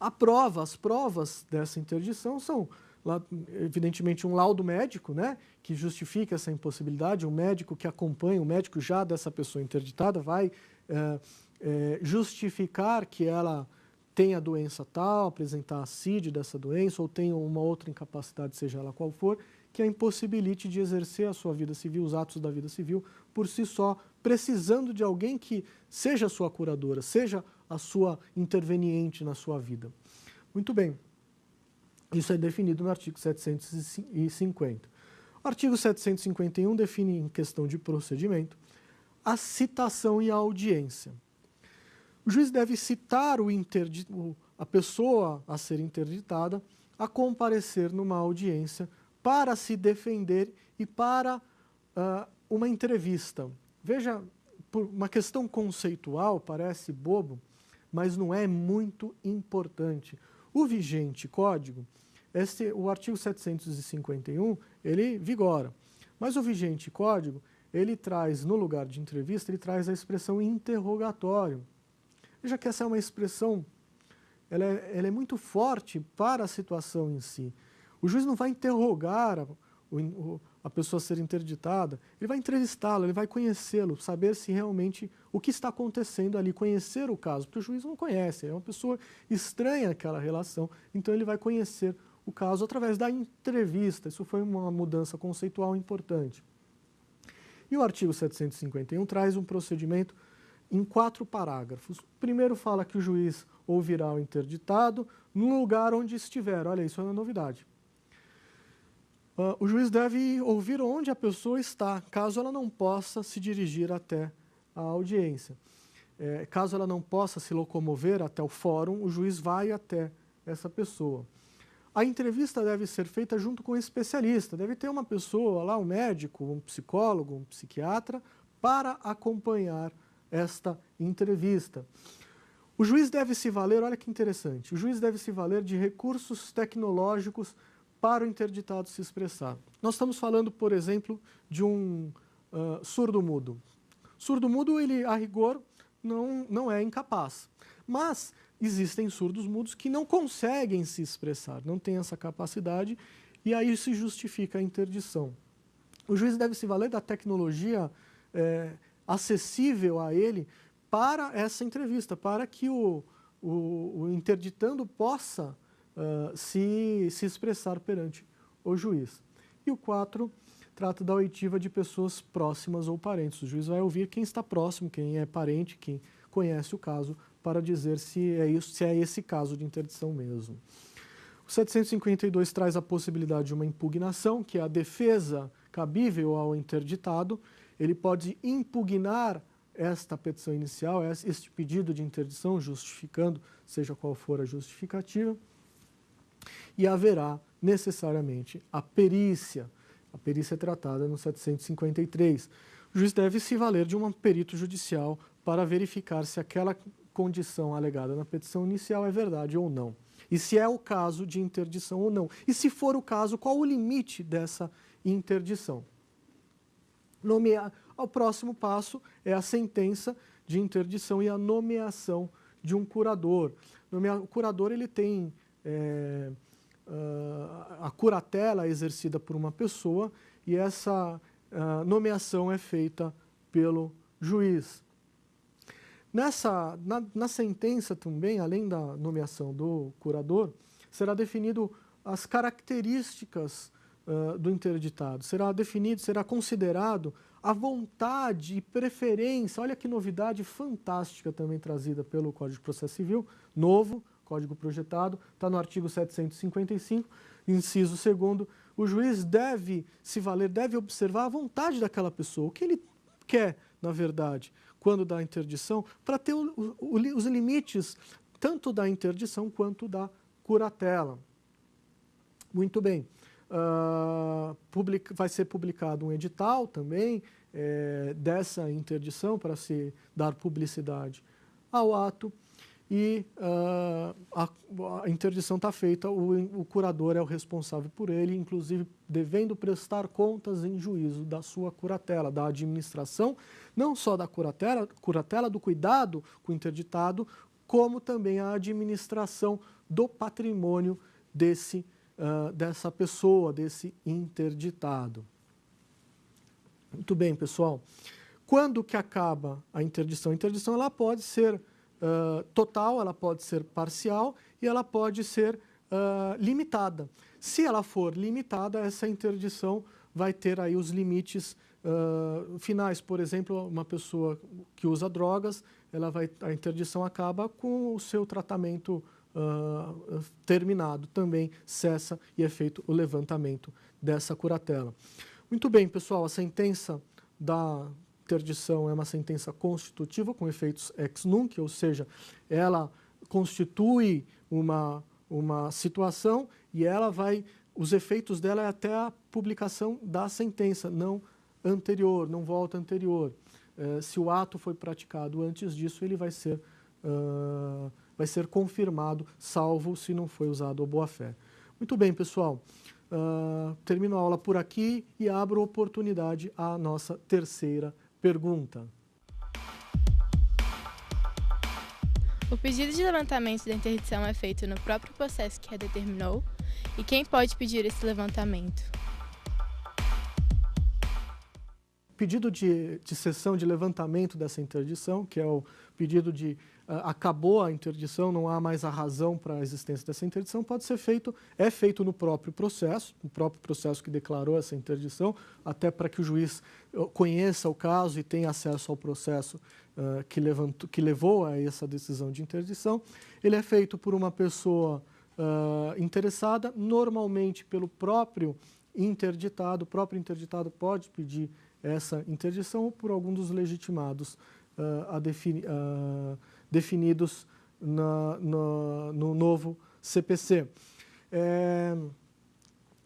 As provas dessa interdição são, evidentemente, um laudo médico, né, que justifica essa impossibilidade, um médico que acompanha, um médico já dessa pessoa interditada vai justificar que ela tem a doença tal, apresentar a CID dessa doença, ou tem uma outra incapacidade, seja ela qual for, que a impossibilite de exercer a sua vida civil, os atos da vida civil, por si só, precisando de alguém que seja a sua curadora, seja a sua interveniente na sua vida. Muito bem, isso é definido no artigo 750. O artigo 751 define, em questão de procedimento, a citação e a audiência. O juiz deve citar a pessoa a ser interditada a comparecer numa audiência para se defender e para uma entrevista. Veja, por uma questão conceitual, parece bobo, mas não é muito importante. O vigente código, o artigo 751, ele vigora, mas o vigente código, ele traz, no lugar de entrevista, ele traz a expressão interrogatório. Veja que essa é uma expressão, ela é muito forte para a situação em si. O juiz não vai interrogar a pessoa ser interditada, ele vai entrevistá-lo, ele vai conhecê-lo, saber se realmente o que está acontecendo ali, conhecer o caso, porque o juiz não conhece, é uma pessoa estranha àquela relação, então ele vai conhecer o caso através da entrevista. Isso foi uma mudança conceitual importante. E o artigo 751 traz um procedimento em 4 parágrafos. O primeiro fala que o juiz ouvirá o interditado no lugar onde estiver. Olha, isso é uma novidade. O juiz deve ouvir onde a pessoa está, caso ela não possa se dirigir até a audiência. Caso ela não possa se locomover até o fórum, o juiz vai até essa pessoa. A entrevista deve ser feita junto com um especialista. Deve ter uma pessoa lá, um médico, um psicólogo, um psiquiatra, para acompanhar esta entrevista. O juiz deve se valer, olha que interessante, o juiz deve se valer de recursos tecnológicos para o interditado se expressar. Nós estamos falando, por exemplo, de um surdo-mudo. Surdo-mudo, ele, a rigor, não é incapaz. Mas existem surdos-mudos que não conseguem se expressar, não têm essa capacidade, e aí se justifica a interdição. O juiz deve se valer da tecnologia acessível a ele para essa entrevista, para que o interditando possa se expressar perante o juiz. E o 4 trata da oitiva de pessoas próximas ou parentes. O juiz vai ouvir quem está próximo, quem é parente, quem conhece o caso, para dizer se é esse caso de interdição mesmo. O 752 traz a possibilidade de uma impugnação, que é a defesa cabível ao interditado. Ele pode impugnar esta petição inicial, este pedido de interdição, justificando, seja qual for a justificativa, e haverá necessariamente a perícia. A perícia é tratada no 753. O juiz deve se valer de um perito judicial para verificar se aquela condição alegada na petição inicial é verdade ou não. E se é o caso de interdição ou não. E se for o caso, qual o limite dessa interdição? O próximo passo é a sentença de interdição e a nomeação de um curador. O curador, ele tem a curatela exercida por uma pessoa e essa nomeação é feita pelo juiz. Na sentença também, além da nomeação do curador, será definido as características do interditado. Será considerado a vontade e preferência. Olha que novidade fantástica também trazida pelo Código de Processo Civil, novo, Código projetado, está no artigo 755, inciso 2º. O juiz deve se valer, deve observar a vontade daquela pessoa, o que ele quer, na verdade, quando dá interdição, para ter os limites tanto da interdição quanto da curatela. Muito bem. Vai ser publicado um edital também dessa interdição para se dar publicidade ao ato e a interdição está feita, o curador é o responsável por ele, inclusive devendo prestar contas em juízo da sua curatela, da administração, não só da curatela do cuidado com o interditado, como também a administração do patrimônio dessa pessoa, desse interditado. Muito bem, pessoal. Quando que acaba a interdição? A interdição ela pode ser total, ela pode ser parcial e ela pode ser limitada. Se ela for limitada, essa interdição vai ter aí os limites finais. Por exemplo, uma pessoa que usa drogas, a interdição acaba com o seu tratamento terminado. Também cessa e é feito o levantamento dessa curatela. Muito bem, pessoal, a sentença da interdição é uma sentença constitutiva com efeitos ex nunc, ou seja, ela constitui uma situação e os efeitos dela é até a publicação da sentença, não anterior, não volta anterior. Se o ato foi praticado antes disso, ele vai ser confirmado, salvo se não foi usado a boa-fé. Muito bem, pessoal. Termino a aula por aqui e abro oportunidade à nossa terceira pergunta. O pedido de levantamento da interdição é feito no próprio processo que a determinou? E quem pode pedir esse levantamento? pedido de cessão, de levantamento dessa interdição, que é o pedido de acabou a interdição, não há mais a razão para a existência dessa interdição, pode ser feito, é feito no próprio processo que declarou essa interdição, até para que o juiz conheça o caso e tenha acesso ao processo que levou a essa decisão de interdição. Ele é feito por uma pessoa interessada, normalmente pelo próprio interditado. O próprio interditado pode pedir essa interdição ou por algum dos legitimados definidos no novo CPC.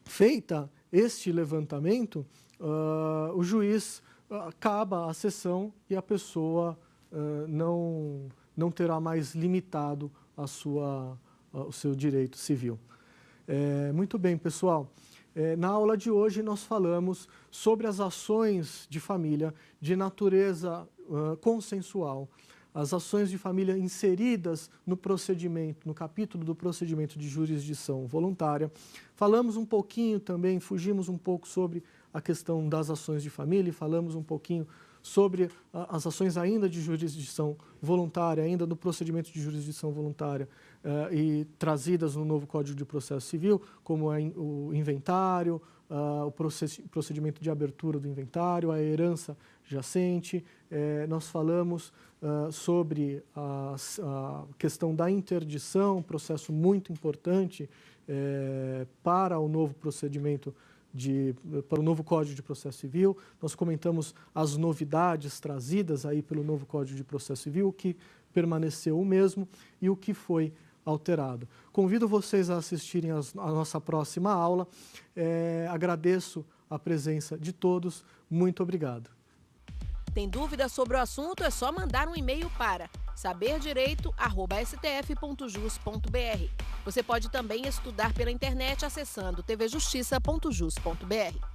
Feita este levantamento, o juiz acaba a sessão e a pessoa não terá mais limitado o seu direito civil. Muito bem, pessoal. Na aula de hoje nós falamos sobre as ações de família de natureza consensual, as ações de família inseridas no procedimento, no capítulo do procedimento de jurisdição voluntária. Falamos um pouquinho também, fugimos um pouco sobre a questão das ações de família e falamos um pouquinho sobre as ações ainda de jurisdição voluntária, ainda no procedimento de jurisdição voluntária e trazidas no novo Código de Processo Civil, como o inventário, o procedimento de abertura do inventário, a herança jacente. Nós falamos sobre a questão da interdição, processo muito importante para o novo procedimento para o novo Código de Processo Civil. Nós comentamos as novidades trazidas aí pelo novo Código de Processo Civil, o que permaneceu o mesmo e o que foi alterado. Convido vocês a assistirem a nossa próxima aula. Agradeço a presença de todos. Muito obrigado. Tem dúvida sobre o assunto? É só mandar um e-mail para saberdireito@stf.jus.br. Você pode também estudar pela internet acessando tvjustiça.jus.br.